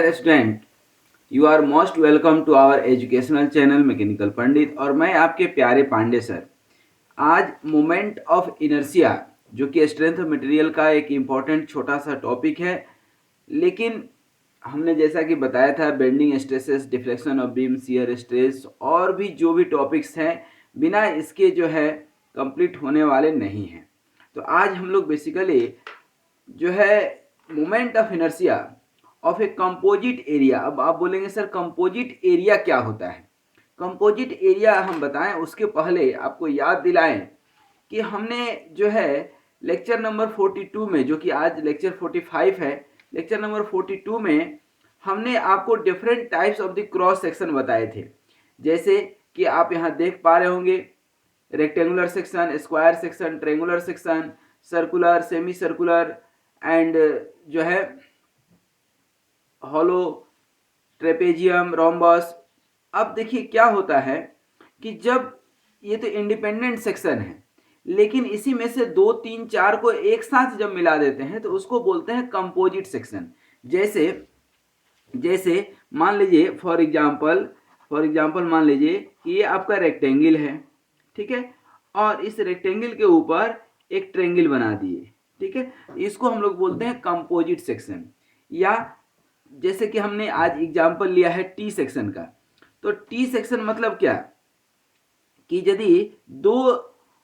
Dear student, you are most welcome to our educational channel mechanical Pandit. और मैं आपके प्यारे पांडे सर। आज मोमेंट ऑफ इनर्शिया जो कि स्ट्रेंथ ऑफ मटेरियल का एक इम्पॉर्टेंट छोटा सा टॉपिक है, लेकिन हमने जैसा कि बताया था bending stresses, deflection of beam, shear stress और भी जो भी टॉपिक्स हैं बिना इसके जो है कंप्लीट होने वाले नहीं हैं। तो आज हम लोग बेसिकली जो है moment of inertia of a composite area. अब आप बोलेंगे सर कंपोजिट एरिया क्या होता है? कंपोजिट एरिया हम बताएं उसके पहले आपको याद दिलाएं कि हमने जो है लेक्चर नंबर 42 में, जो कि आज लेक्चर 45 है, लेक्चर नंबर 42 में हमने आपको different types of the cross section बताए थे। जैसे कि आप यहाँ देख पा रहे होंगे rectangular section, square section, triangular section, circular, semi circular and जो है हॉलो, ट्रेपेजियम, रोम्बस। अब देखिए क्या होता है कि जब ये तो इंडिपेंडेंट सेक्शन है, लेकिन इसी में से 2, 3, 4 को एक साथ जब मिला देते हैं तो उसको बोलते हैं कंपोजिट सेक्शन। जैसे मान लीजिए फॉर एग्जांपल मान लीजिए कि ये आपका रेक्टेंगल है, ठीक है, और इस रेक्टेंगल के ऊपर एक ट्रेंगल बना दिए, ठीक है, इसको हम लोग बोलते हैं कंपोजिट सेक्शन। या जैसे कि हमने आज एग्जांपल लिया है टी सेक्शन का, तो टी सेक्शन मतलब क्या कि यदि 2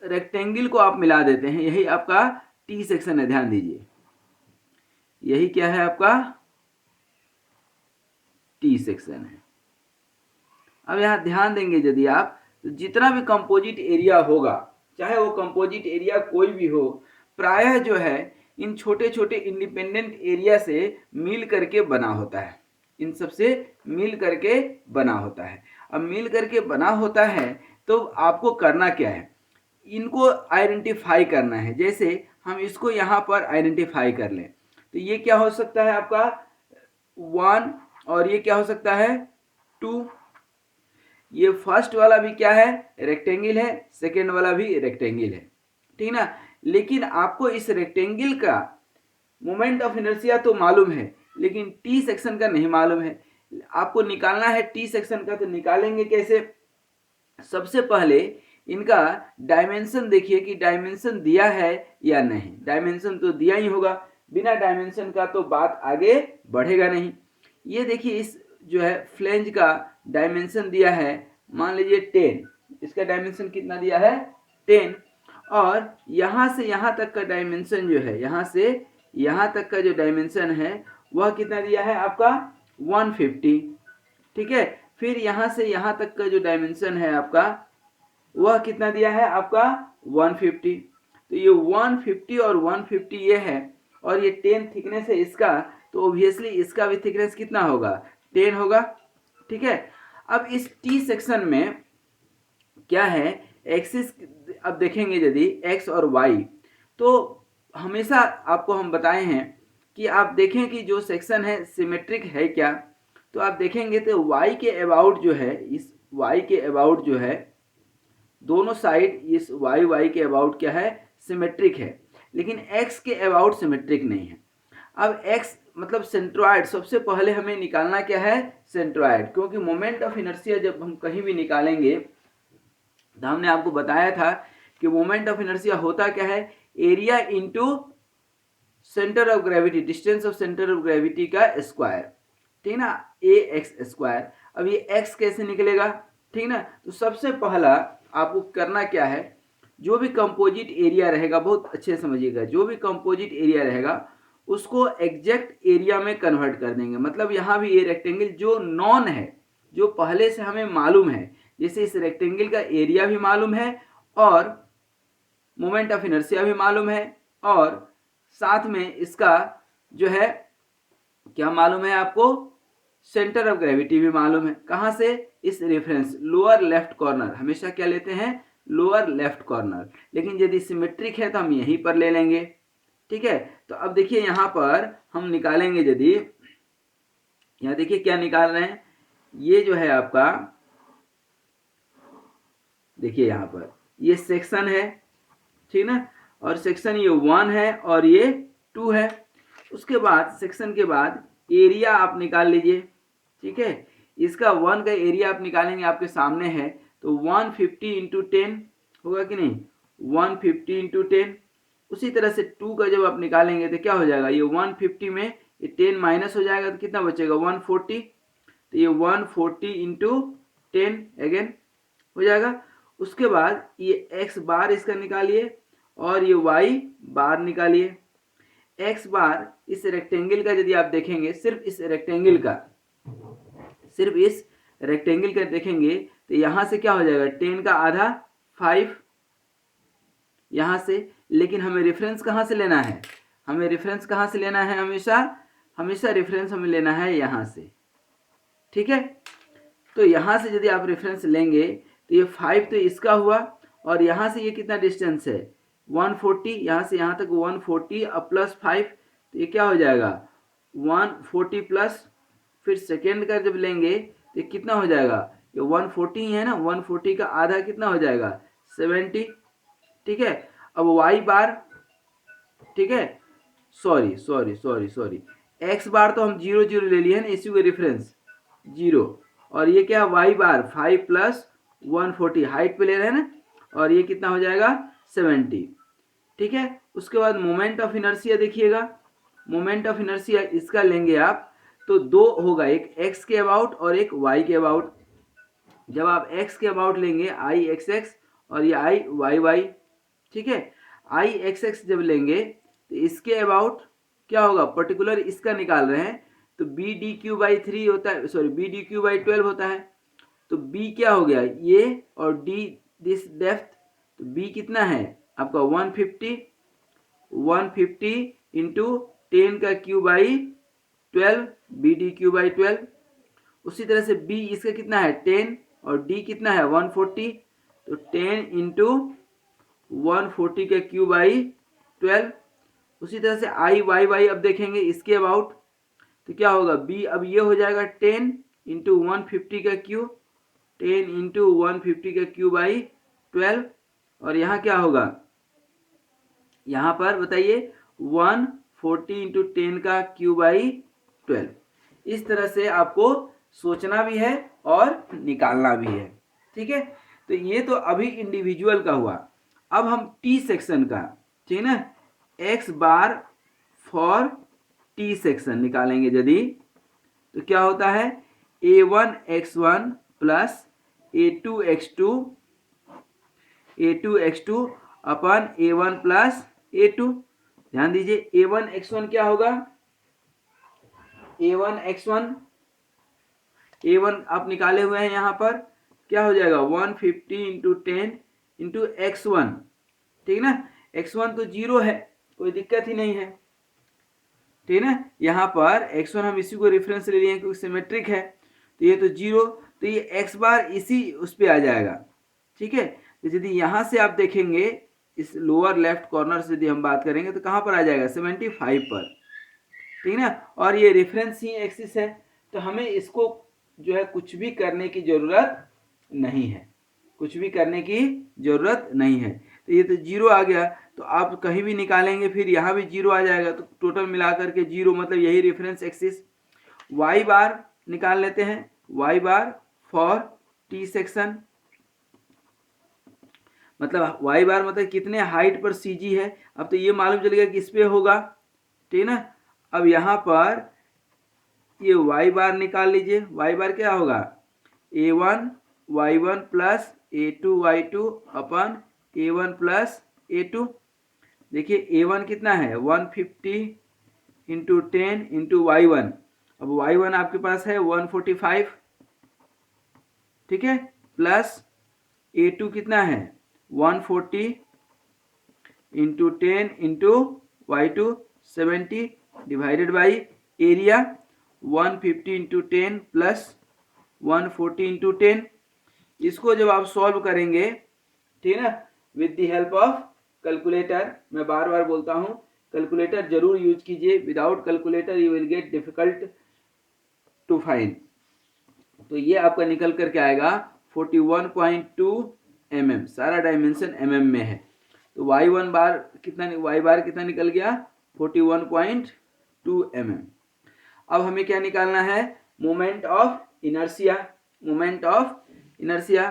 रेक्टेंगल को आप मिला देते हैं, यही आपका टी सेक्शन है। ध्यान दीजिए, यही क्या है आपका टी सेक्शन है। अब यहां ध्यान देंगे यदि आप, तो जितना भी कंपोजिट एरिया होगा, चाहे वो कंपोजिट एरिया कोई भी हो, प्रायः जो है इन छोटे छोटे इंडिपेंडेंट एरिया से मिल करके बना होता है। इन सब से मिल करके बना होता है। अब मिल करके बना होता है तो आपको करना क्या है, इनको आइडेंटिफाई करना है। जैसे हम इसको यहाँ पर आइडेंटिफाई कर लें तो ये क्या हो सकता है आपका 1, और ये क्या हो सकता है 2। ये फर्स्ट वाला भी क्या है, रेक्टेंगल है, सेकेंड वाला भी रेक्टेंगल है, ठीक ना। लेकिन आपको इस रेक्टेंगल का मोमेंट ऑफ इनर्शिया तो मालूम है, लेकिन टी सेक्शन का नहीं मालूम है। आपको निकालना है टी सेक्शन का, तो निकालेंगे कैसे? सबसे पहले इनका डायमेंशन देखिए कि डायमेंशन दिया है या नहीं। डायमेंशन तो दिया ही होगा, बिना डायमेंशन का तो बात आगे बढ़ेगा नहीं। ये देखिए इस जो है फ्लेंज का डायमेंशन दिया है, मान लीजिए 10। इसका डायमेंशन कितना दिया है 10, और यहां से यहां तक का डायमेंशन जो है, यहां से यहां तक का जो डायमेंशन है वह कितना दिया है आपका 150, ठीक है। फिर यहां से यहां तक का जो डायमेंशन है आपका वह कितना दिया है आपका 150। तो ये 150 और 150 ये है, और ये 10 थिकनेस है इसका, तो ऑब्वियसली इसका भी थिकनेस कितना होगा 10 होगा, ठीक है। अब इस टी सेक्शन में क्या है, एक्सिस अब देखेंगे यदि एक्स और वाई, तो हमेशा आपको हम बताए हैं कि आप देखें कि जो सेक्शन है सिमेट्रिक है क्या। तो आप देखेंगे तो वाई के अबाउट जो है, इस वाई के अबाउट जो है दोनों साइड, इस वाई के अबाउट क्या है सिमेट्रिक है, लेकिन एक्स के अबाउट सिमेट्रिक नहीं है। अब एक्स मतलब सेंट्रॉइड, सबसे पहले हमें निकालना क्या है सेंट्रॉइड, क्योंकि मोमेंट ऑफ इनर्शिया जब हम कहीं भी निकालेंगे तो हमने आपको बताया था कि मोमेंट ऑफ इनर्शिया होता क्या है, area into centre of gravity, distance of centre of gravity का स्क्वायर, ठीक ना, ए एक्स स्क्वायर। अब ये एक्स कैसे निकलेगा, ठीक ना। तो सबसे पहला आपको करना क्या है, जो भी कंपोजिट एरिया रहेगा, बहुत अच्छे से समझिएगा, जो भी कंपोजिट एरिया रहेगा उसको एग्जैक्ट एरिया में कन्वर्ट कर देंगे। मतलब यहाँ भी ये रेक्टेंगल जो नॉन है, जो पहले से हमें मालूम है, जैसे इस रेक्टेंगल का एरिया भी मालूम है और मोमेंट ऑफ इनर्शिया भी मालूम है, और साथ में इसका जो है क्या मालूम है आपको, सेंटर ऑफ ग्रेविटी भी मालूम है। कहां से, इस रेफरेंस लोअर लेफ्ट कॉर्नर, हमेशा क्या लेते हैं लोअर लेफ्ट कॉर्नर, लेकिन यदि सिमेट्रिक है तो हम यहीं पर ले लेंगे, ठीक है। तो अब देखिए यहां पर हम निकालेंगे, यदि यहां देखिए क्या निकाल रहे हैं, ये जो है आपका देखिए यहां पर ये सेक्शन है, ठीक ना, और सेक्शन ये 1 है और ये 2 है। उसके बाद सेक्शन के बाद एरिया आप निकाल लीजिए, ठीक है। इसका 1 का एरिया आप निकालेंगे, आपके सामने है, तो 150 इंटू 10 होगा कि नहीं, 150 इंटू 10। उसी तरह से 2 का जब आप निकालेंगे तो क्या हो जाएगा, ये 150 में ये 10 माइनस हो जाएगा तो कितना बचेगा 140, तो ये 140 इंटू 10 अगेन हो जाएगा। उसके बाद ये एक्स बार इसका निकालिए और ये वाई बार निकालिए। एक्स बार इस रेक्टेंगल का यदि आप देखेंगे, सिर्फ इस रेक्टेंगल का देखेंगे तो यहां से क्या हो जाएगा 10 का आधा 5 यहां से, लेकिन हमें रेफरेंस कहां से लेना है, हमें रेफरेंस कहां से लेना है, हमेशा रेफरेंस हमें लेना है यहां से, ठीक है। तो यहां से यदि आप रेफरेंस लेंगे तो ये 5 तो इसका हुआ और यहां से ये कितना डिस्टेंस है 140, यहां से यहां तक 140 अब प्लस 5, तो ये क्या हो जाएगा 140 प्लस, फिर सेकेंड का जब लेंगे तो कितना हो जाएगा, ये 140 ही है ना, 140 का आधा कितना हो जाएगा 70, ठीक है। अब वाई बार, ठीक है, सॉरी एक्स बार तो हम 0 0 ले लिए ना, इसी को रेफरेंस 0, और ये क्या वाई बार 5 प्लस 140 हाइट पे ले रहे हैं ना, और ये कितना हो जाएगा 70, ठीक है। उसके बाद मोमेंट ऑफ इनर्शिया देखिएगा, मोमेंट ऑफ इनर्शिया इसका लेंगे आप तो 2 होगा, एक एक्स के अबाउट और एक वाई के अबाउट। जब आप एक्स के अबाउट लेंगे आई एक्स एक्स और ये आई वाई वाई, ठीक है। आई एक्स एक्स जब लेंगे तो इसके अबाउट क्या होगा, पर्टिकुलर इसका निकाल रहे हैं तो बी डी क्यू बाई 3 होता है, sorry b d cube by 12 होता है, तो बी क्या हो गया ये और डी दिस डेप्थ, तो बी कितना है आपका 150 इंटू 10 का cube by 12 b d cube by 12। उसी तरह से बी इसका कितना है 10 और डी कितना है 140, तो 10 इंटू 140 का क्यू बाई 12। उसी तरह से आई वाई वाई अब देखेंगे इसके अबाउट, तो क्या होगा बी अब ये हो जाएगा 10 इंटू 150 का क्यू, 10 इंटू 150 का क्यू बाई 12, और यहाँ क्या होगा, यहाँ पर बताइए 140 इंटू 10 का क्यू बाई 12। इस तरह से आपको सोचना भी है और निकालना भी है, ठीक है। तो ये तो अभी इंडिविजुअल का हुआ, अब हम टी सेक्शन का, ठीक है ना, x bar for t section निकालेंगे यदि, तो क्या होता है a1x1 प्लस a2x2 अपन a1 प्लस a2। ध्यान दीजिए a1x1 क्या होगा, a1 आप निकाले हुए हैं, यहाँ पर क्या हो जाएगा 150 इंटू 10 इंटू x1, ठीक ना, x1 तो 0 है, कोई दिक्कत ही नहीं है, ठीक है ना। यहाँ पर x1 हम इसी को रेफरेंस ले लिए हैं क्योंकि सिमेट्रिक है, तो ये तो 0, तो ये x बार इसी उस पर आ जाएगा, ठीक है। तो यदि यहाँ से आप देखेंगे इस लोअर लेफ्ट कॉर्नर से यदि हम बात करेंगे तो कहाँ पर आ जाएगा 75 पर, ठीक है ना, और ये रेफरेंस ही एक्सिस है, तो हमें इसको जो है कुछ भी करने की जरूरत नहीं है, कुछ भी करने की जरूरत नहीं है। तो ये तो 0 आ गया, तो आप कहीं भी निकालेंगे फिर यहाँ भी 0 आ जाएगा, तो टोटल मिलाकर के 0, मतलब यही रेफरेंस एक्सिस। वाई बार निकाल लेते हैं, y bar for t section, मतलब वाई बार मतलब कितने हाइट पर सी जी है, अब तो ये मालूम चल गया कि इस पे होगा, ठीक है ना। अब यहाँ पर ये वाई बार निकाल लीजिए, वाई बार क्या होगा a1 y1 plus a2 y2 अपन a1 प्लस a2। देखिए a1 कितना है 150 इंटू 10 इंटू y1, अब y1 आपके पास है 145, ठीक है, प्लस a2 कितना है 140 into 10 into y2 70 divided by area 150 into 10 plus 140 into 10। इसको जब आप सॉल्व करेंगे, ठीक है ना, with the help of calculator, मैं बार बार बोलता हूं कैलकुलेटर जरूर यूज कीजिए, without calculator you will get difficult to find. तो ये आपका निकल करके आएगा 41.2 mm, सारा डायमेंशन mm में है, तो y1 बार कितना, y बार कितना निकल गया 41.2 mm। अब हमें क्या निकालना है, moment of inertia, moment of inertia.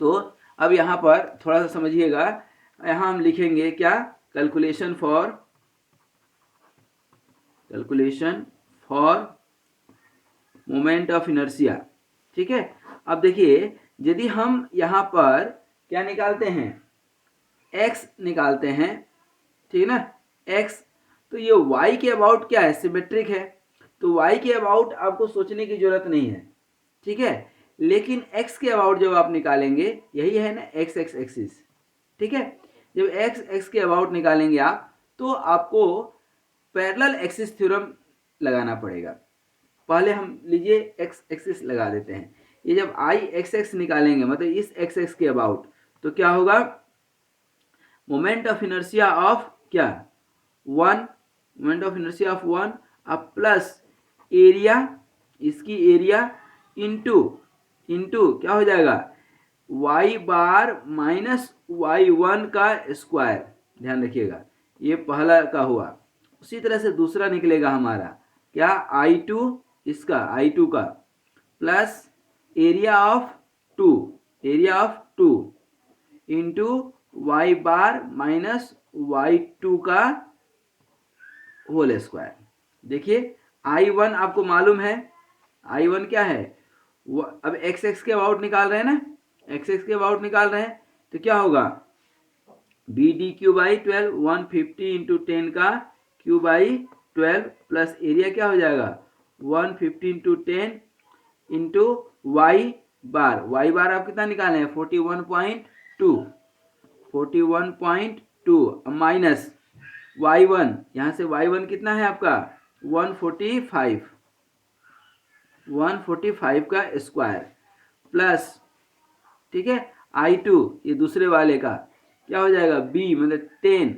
तो अब यहाँ पर थोड़ा सा समझिएगा, यहाँ हम लिखेंगे क्या, calculation for moment of inertia. ठीक है, अब देखिए यदि हम यहाँ पर क्या निकालते हैं, x निकालते हैं, ठीक है ना, x, तो ये y के अबाउट क्या है, सिमेट्रिक है, तो y के अबाउट आपको सोचने की जरूरत नहीं है, ठीक है। लेकिन x के अबाउट जब आप निकालेंगे, यही है ना x एक्सिस, ठीक है, जब x के अबाउट निकालेंगे आप, तो आपको पैरेलल एक्सिस थ्योरम लगाना पड़ेगा। पहले हम लीजिए x एक्सिस लगा देते हैं, ये जब i x निकालेंगे मतलब इस x के अबाउट, तो क्या होगा, मोमेंट ऑफ इनर्शिया ऑफ क्या, 1, मोमेंट ऑफ इनर्शिया ऑफ 1 अब प्लस एरिया, इसकी एरिया इंटू क्या हो जाएगा, y बार माइनस y1 का स्क्वायर, ध्यान रखिएगा ये पहला का हुआ। उसी तरह से दूसरा निकलेगा हमारा क्या, I2, इसका I2 का plus area of 2 into y bar minus y2 का होल स्क्वायर। देखिए I1 आपको मालूम है, I1 क्या है, अब x के अबाउट निकाल रहे हैं ना, x के अबाउट निकाल रहे हैं, तो क्या होगा, b d cube by 12, 150 into 10 का क्यू बाई 12 प्लस एरिया क्या हो जाएगा, 150 इंटू 10 इंटू वाई बार आप कितना निकाले हैं, 41.2 माइनस y1, यहाँ से y1 कितना है आपका 145 का स्क्वायर प्लस, ठीक है, I2 ये दूसरे वाले का क्या हो जाएगा, b मतलब 10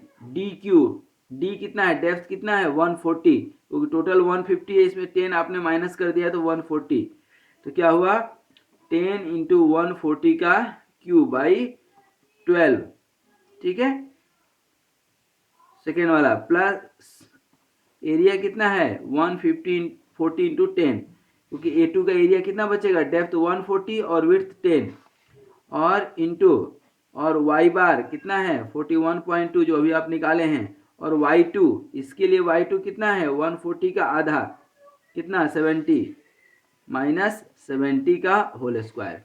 डी कितना है, डेप्थ कितना है 140, क्योंकि टोटल 150 है, इसमें 10 आपने माइनस कर दिया तो 140, तो क्या हुआ 10 इंटू 140 का क्यू बाई 12, ठीक है, सेकेंड वाला प्लस एरिया कितना है 150 40 इंटू 10, क्योंकि A2 का एरिया कितना बचेगा, डेप्थ 140 और विड्थ 10, और इंटू और y बार कितना है 41.2 जो अभी आप निकाले हैं, और y2, इसके लिए y2 कितना है 140 का आधा कितना 70 माइनस 70 का होल स्क्वायर।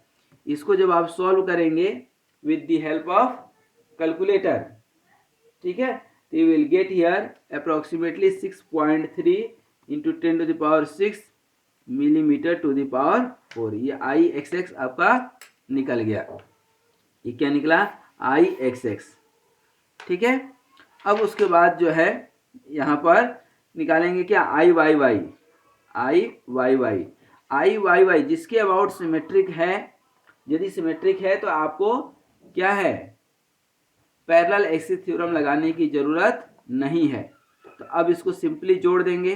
इसको जब आप सॉल्व करेंगे with the help of calculator, ठीक है, तो you will get here approximately 6.3 into 10 to the power 6 millimetre to the power 4, ये I आपका निकल गया, ये क्या निकला I, ठीक है। अब उसके बाद जो है यहाँ पर निकालेंगे क्या, I, जिसके अबाउट सिमेट्रिक है, यदि सिमेट्रिक है तो आपको क्या है, पैरेलल एक्सिस थ्योरम लगाने की जरूरत नहीं है। तो अब इसको सिंपली जोड़ देंगे,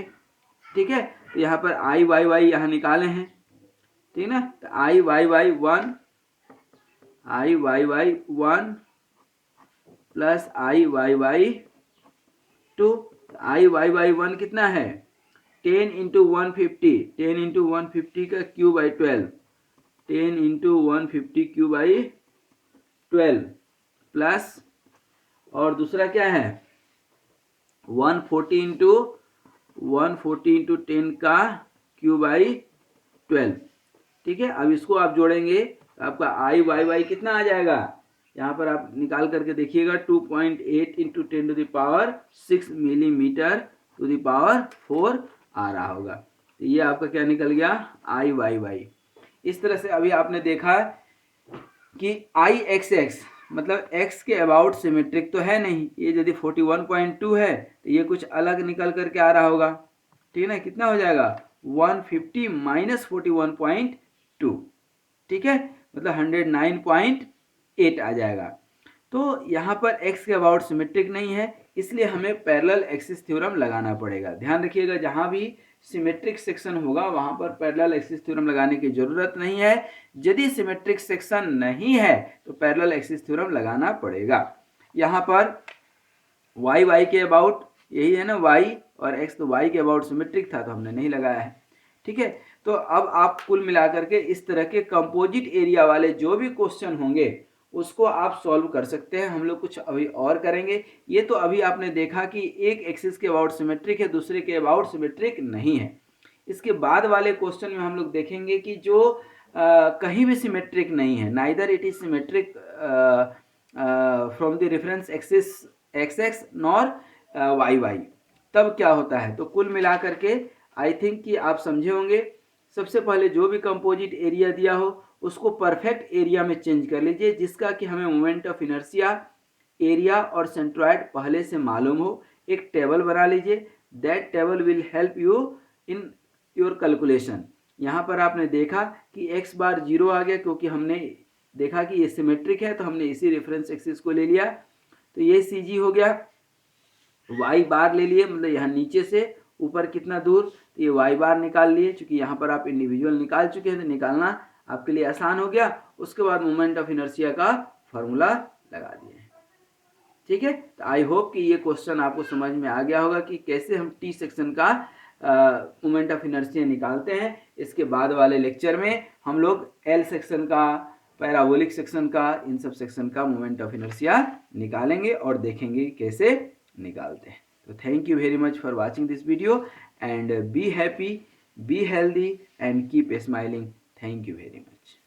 ठीक है, तो यहाँ पर I यहाँ निकाले हैं, ठीक ना, तो I 1 प्लस I 2, I 1 कितना है 10 इंटू 150 का cube by 12, 10 into 150 Q by 12 plus, और दूसरा क्या है 140 इंटू 10 का क्यू बाई 12, ठीक है। अब इसको आप जोड़ेंगे तो आपका I कितना आ जाएगा, यहाँ पर आप निकाल करके देखिएगा 2.8 into 10 to the power 6 millimetre to the power 4 आ रहा होगा। तो ये आपका क्या निकल गया I। इस तरह से अभी आपने देखा कि I मतलब x के अबाउट सिमेट्रिक तो है नहीं, ये यदि 41.2 है तो ये कुछ अलग निकल करके आ रहा होगा, ठीक है ना, कितना हो जाएगा 150 माइनस 41.2, ठीक है, मतलब 109.8 आ जाएगा। तो यहाँ पर x के अबाउट सिमेट्रिक नहीं है, इसलिए हमें पैरेलल एक्सिस थ्योरम लगाना पड़ेगा। ध्यान रखिएगा, जहाँ भी सिमेट्रिक सेक्शन होगा वहाँ पर पैरेलल एक्सिस थ्योरम लगाने की जरूरत नहीं है। यदि सिमेट्रिक सेक्शन नहीं है तो पैरेलल एक्सिस थ्योरम लगाना पड़ेगा। यहाँ पर y के अबाउट यही है ना, y और x तो y के अबाउट सिमेट्रिक था तो हमने नहीं लगाया है। ठीक है, तो अब आप कुल मिलाकर के इस तरह के कंपोजिट एरिया वाले जो भी क्वेश्चन होंगे उसको आप सॉल्व कर सकते हैं। हम लोग कुछ अभी और करेंगे। ये तो अभी आपने देखा कि एक एक्सिस के अबाउट सिमेट्रिक है, दूसरे के अबाउट सिमेट्रिक नहीं है। इसके बाद वाले क्वेश्चन में हम लोग देखेंगे कि जो कहीं भी सिमेट्रिक नहीं है, neither it is symmetric from the reference axis x x nor y y, तब क्या होता है। तो कुल मिलाकर के आई थिंक कि आप समझे होंगे। सबसे पहले जो भी कंपोजिट एरिया दिया हो उसको परफेक्ट एरिया में चेंज कर लीजिए, जिसका कि हमें मोमेंट ऑफ इनर्शिया, एरिया और सेंट्रॉइड पहले से मालूम हो। एक टेबल बना लीजिए, that table will help you in your calculation. यहाँ पर आपने देखा कि x बार 0 आ गया क्योंकि हमने देखा कि ये सिमेट्रिक है तो हमने इसी रेफरेंस एक्सिस को ले लिया, तो ये CG हो गया। y बार ले लिए, मतलब यहाँ नीचे से ऊपर कितना दूर, तो ये y बार निकाल लिए। चूंकि यहाँ पर आप इंडिविजुअल निकाल चुके हैं तो निकालना आपके लिए आसान हो गया। उसके बाद मोमेंट ऑफ इनर्शिया का फॉर्मूला लगा दिए। ठीक है, तो आई होप कि ये क्वेश्चन आपको समझ में आ गया होगा कि कैसे हम टी सेक्शन का मोमेंट ऑफ इनर्शिया निकालते हैं। इसके बाद वाले लेक्चर में हम लोग एल सेक्शन का, पैराबोलिक सेक्शन का, इन सब सेक्शन का मोमेंट ऑफ इनर्शिया निकालेंगे और देखेंगे कैसे निकालते हैं। तो thank you very much for watching this video and be happy, be healthy and keep smiling. Thank you very much.